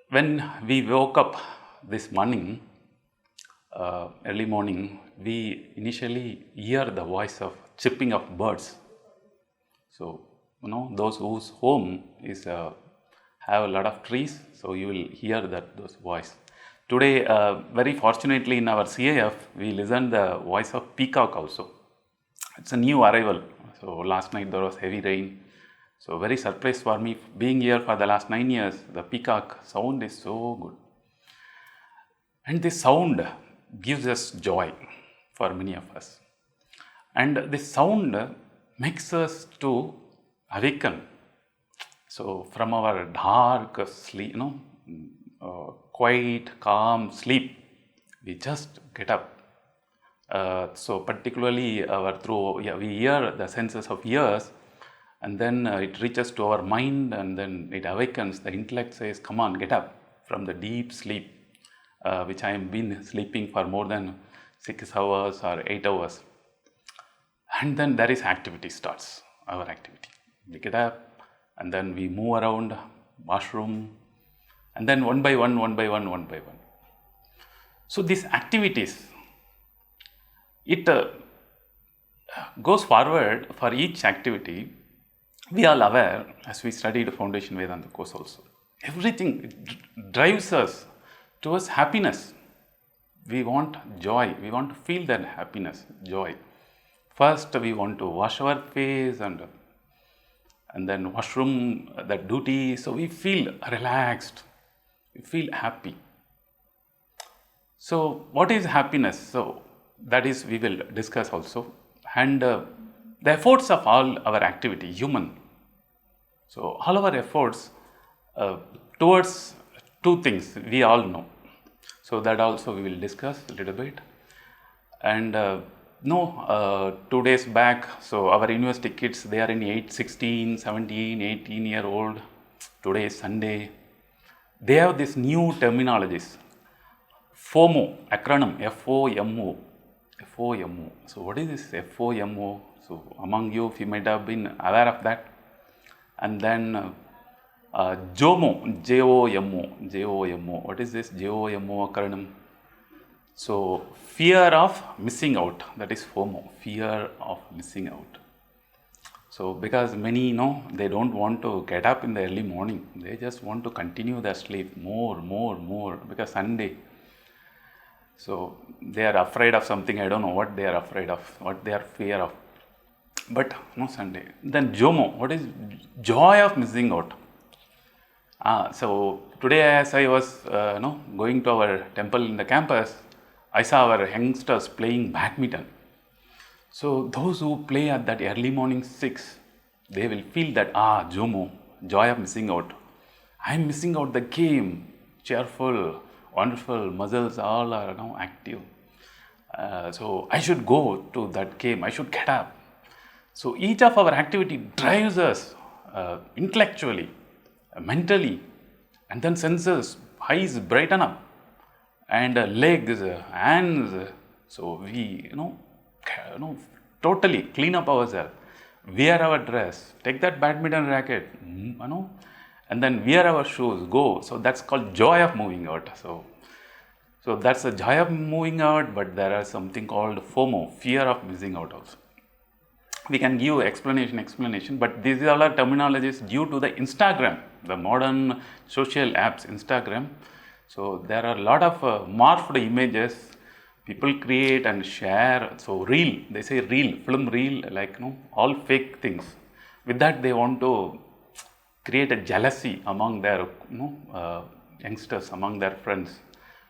When we woke up this morning, early morning, we initially hear the voice of chirping of birds. So, those whose home is have a lot of trees, so you will hear those voice. Today, very fortunately in our CAF, we listened the voice of peacock also. It's a new arrival. So last night there was heavy rain. So very surprised for me being here for the last 9 years. The peacock sound is so good. And this sound gives us joy for many of us. And this sound makes us to awaken. So from our dark sleep, quiet, calm sleep, we just get up. So particularly we hear the senses of ears, and then it reaches to our mind, and then it awakens. The intellect says, come on, get up from the deep sleep, which I have been sleeping for more than 6 hours or 8 hours. And then there is activity starts, our activity. We get up, and then we move around, washroom, and then one by one. So these activities, it goes forward for each activity. We are aware, as we studied Foundation Vedanta course also, everything drives us towards happiness. We want joy. We want to feel that happiness, joy. First, we want to wash our face and then washroom, that duty. So we feel relaxed. We feel happy. So what is happiness? So that is, we will discuss also. And the efforts of all our activity, human. So all our efforts towards two things, we all know. So that also we will discuss a little bit. And 2 days back, so our university kids, they are in 8, 16, 17, 18-year-old. Today is Sunday. They have this new terminologies. FOMO, acronym, FOMO. FOMO. So what is this FOMO? So among you, if you might have been aware of that. And then JOMO, JOMO. What is this JOMO acronym? So fear of missing out, that is FOMO, fear of missing out. So because many they don't want to get up in the early morning, they just want to continue their sleep more, because Sunday. So they are afraid of something, I don't know what they are afraid of, what they are fear of. But no Sunday. Then JOMO, what is joy of missing out? So today as I was going to our temple in the campus, I saw our youngsters playing badminton. So those who play at that early morning 6, they will feel that JOMO, joy of missing out. I am missing out the game, cheerful, wonderful, muscles all are now active. So I should go to that game, I should get up. So each of our activity drives us intellectually, mentally, and then senses, eyes brighten up, and legs, hands. So we, totally clean up ourselves, wear our dress, take that badminton racket, and then wear our shoes, go. So that's called joy of moving out. So that's the joy of moving out, but there is something called FOMO, fear of missing out also. We can give explanation, but these are all terminologies due to the Instagram, the modern social apps, Instagram. So there are a lot of morphed images people create and share. So reel, they say reel, film reel, like all fake things. With that they want to create a jealousy among their youngsters, among their friends.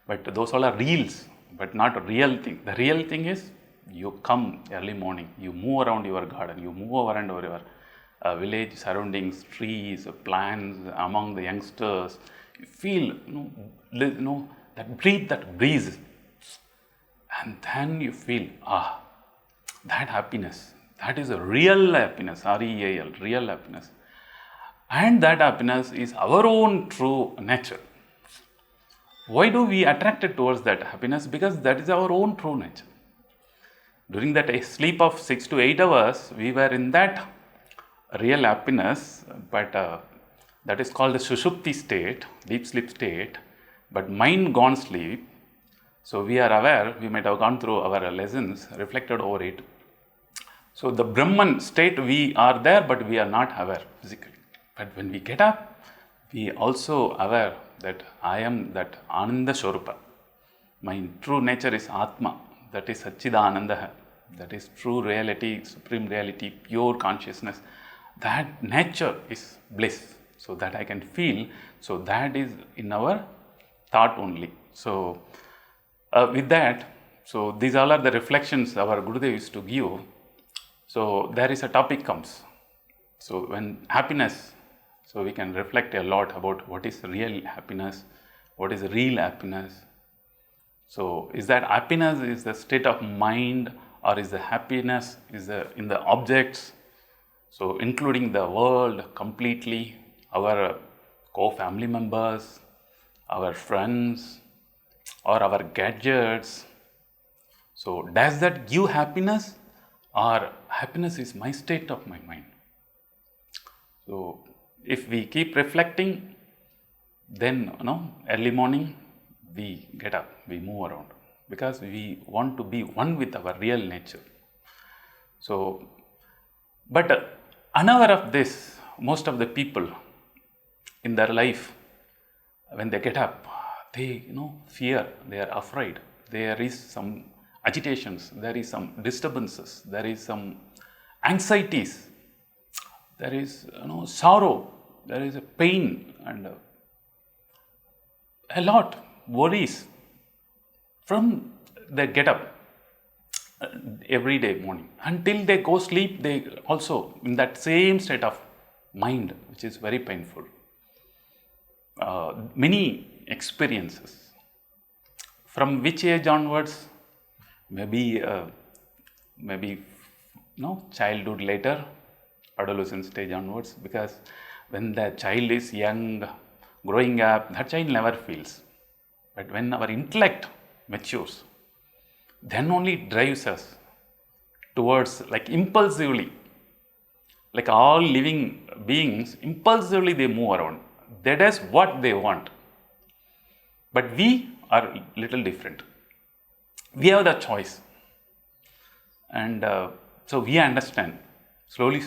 But those all are reels, but not a real thing. The real thing is, you come early morning, you move around your garden, you move around your village surroundings, trees, plants, among the youngsters. You feel, that breathe, that breeze, and then you feel, that happiness, that is a real happiness, REAL, real happiness. And that happiness is our own true nature. Why do we attracted towards that happiness? Because that is our own true nature. During that sleep of 6 to 8 hours, we were in that real happiness, but That is called the Sushupti state, deep sleep state. But mind gone sleep, so we are aware, we might have gone through our lessons, reflected over it. So the Brahman state, we are there, but we are not aware physically. But when we get up, we also aware that I am that Ananda Swarupa. My true nature is Atma, that is Satchidananda, that is true reality, supreme reality, pure consciousness. That nature is bliss, so that I can feel, so that is in our thought only. So with that, so these all are the reflections our Gurudev used to give. So there is a topic comes. So when happiness, so we can reflect a lot about what is real happiness, what is real happiness. So is that happiness is the state of mind, or is the happiness is in the objects? So including the world completely, our co-family members, our friends, or our gadgets. So does that give happiness, or happiness is my state of my mind? So if we keep reflecting, then early morning we get up, we move around, because we want to be one with our real nature. So, but unaware of this, most of the people in their life, when they get up, they fear, they are afraid, there is some agitations, there is some disturbances, there is some anxieties, there is sorrow, there is a pain, and a lot worries from they get up every day morning until they go sleep. They also in that same state of mind, which is very painful. Many experiences. From which age onwards? Maybe childhood later, adolescent stage onwards, because when the child is young, growing up, that child never feels. But when our intellect matures, then only it drives us towards, like impulsively, like all living beings, impulsively they move around. That is what they want. But we are little different. We have the choice. And so we understand slowly.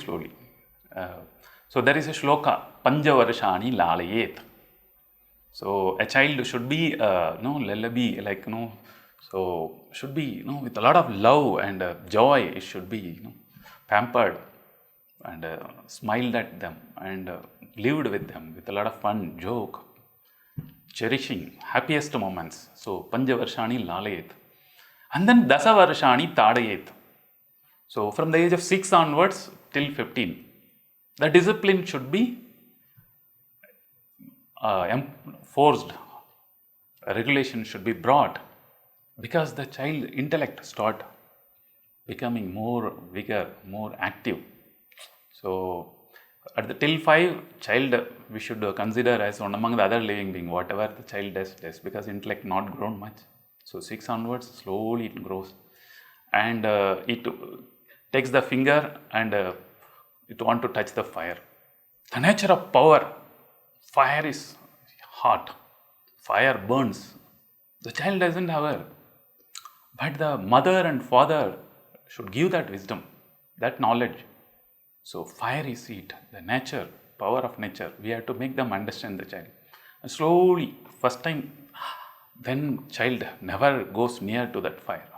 So there is a shloka, Panjavarshani Lalayet. So a child should be, lullaby, like, so should be, with a lot of love and joy. It should be, pampered and smiled at them and lived with them with a lot of fun, joke, cherishing happiest moments. So Panjavarshani Lalayet. And then Dasavarshani Tadayet. So from the age of 6 onwards till 15, the discipline should be forced. A regulation should be brought, because the child intellect start becoming more vigor, more active. So at the till 5, child we should consider as one among the other living being. Whatever the child does, because intellect not grown much. So 6 onwards, slowly it grows, and it takes the finger and it want to touch the fire. The nature of power, fire is hot, fire burns. The child doesn't have it, but the mother and father should give that wisdom, that knowledge. So fire is heat, the nature, power of nature. We have to make them understand the child. And slowly, first time, then child never goes near to that fire.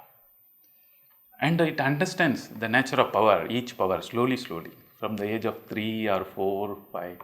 And it understands the nature of power, each power, slowly, from the age of 3 or 4, 5.